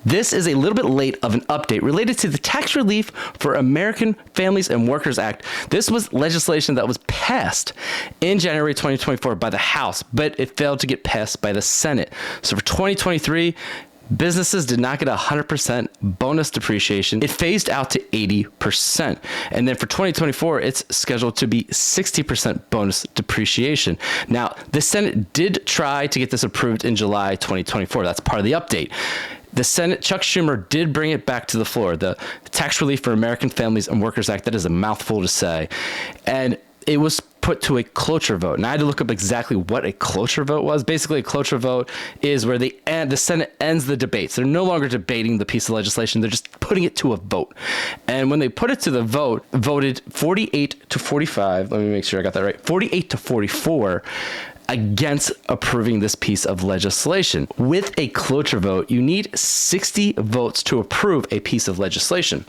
This is a little bit late of an update related to the Tax Relief for American Families and Workers Act. This was legislation that was passed in January 2024 by the House, but it failed to get passed by the Senate. So for 2023, businesses did not get 100% bonus depreciation. It phased out to 80%. And then for 2024, it's scheduled to be 60% bonus depreciation. Now, the Senate did try to get this approved in July 2024. That's part of the update. The Senate, Chuck Schumer, did bring it back to the floor. The Tax Relief for American Families and Workers Act, that is a mouthful to say. And it was put to a cloture vote. And I had to look up exactly what a cloture vote was. Basically, a cloture vote is where the Senate ends the debates. They're no longer debating the piece of legislation. They're just putting it to a vote. And when they put it to the vote, voted 48 to 45. Let me make sure I got that right. 48 to 44 against approving this piece of legislation. With a cloture vote, you need 60 votes to approve a piece of legislation.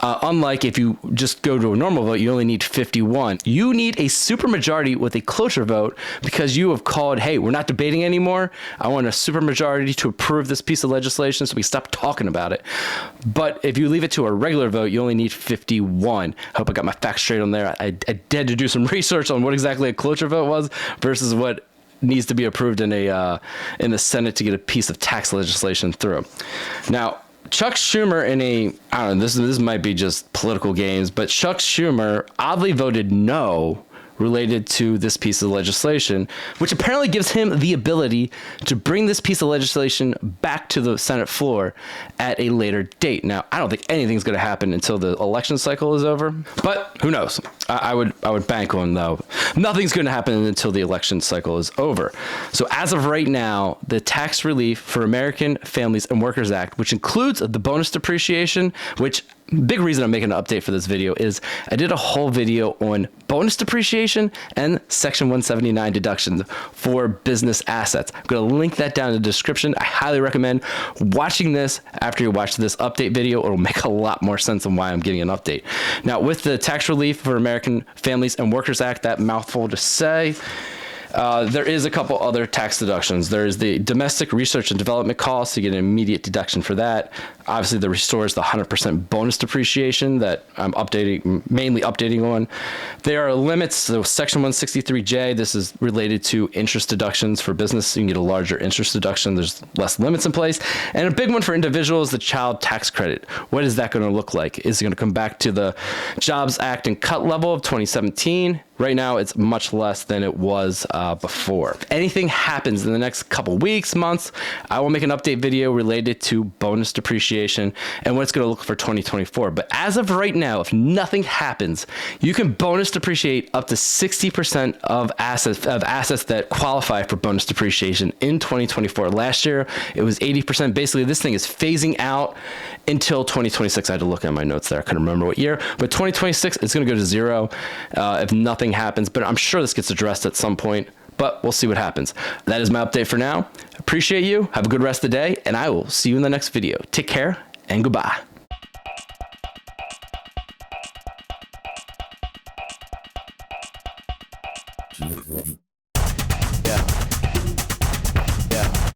Unlike if you just go to a normal vote, you only need 51. You need a supermajority with a cloture vote because you have called, hey, we're not debating anymore. I want a supermajority to approve this piece of legislation so we stop talking about it. But if you leave it to a regular vote, you only need 51. I hope I got my facts straight on there. I had to do some research on what exactly a cloture vote was versus what needs to be approved in the Senate to get a piece of tax legislation through. Now, Chuck Schumer I don't know, this might be just political games, but Chuck Schumer oddly voted no related to this piece of legislation, which apparently gives him the ability to bring this piece of legislation back to the Senate floor at a later date. Now, I don't think anything's going to happen until the election cycle is over, but who knows? I would bank on, though. Nothing's going to happen until the election cycle is over. So as of right now, the Tax Relief for American Families and Workers Act, which includes the bonus depreciation, which big reason I'm making an update for this video is I did a whole video on bonus depreciation and Section 179 deductions for business assets. I'm going to link that down in the description. I highly recommend watching this after you watch this update video. It'll make a lot more sense on why I'm getting an update. Now, with the Tax Relief for American Families and Workers Act, that mouthful to say, there is a couple other tax deductions. There is the domestic research and development costs. You get an immediate deduction for that. Obviously, the restores the 100% bonus depreciation that I'm mainly updating on. There are limits. So Section 163J, this is related to interest deductions for business. You can get a larger interest deduction. There's less limits in place. And a big one for individuals, the child tax credit. What is that going to look like? Is it going to come back to the Jobs Act and cut level of 2017? Right now, it's much less than it was before. If anything happens in the next couple weeks, months, I will make an update video related to bonus depreciation and what it's going to look for 2024. But as of right now, if nothing happens, you can bonus depreciate up to 60% of assets that qualify for bonus depreciation in 2024. Last year, it was 80%. Basically, this thing is phasing out until 2026. I had to look at my notes there. I couldn't remember what year, but 2026, it's going to go to zero if nothing happens. But I'm sure this gets addressed at some point, but we'll see what happens. That is my update for now. Appreciate you. Have a good rest of the day, and I will see you in the next video. Take care and goodbye.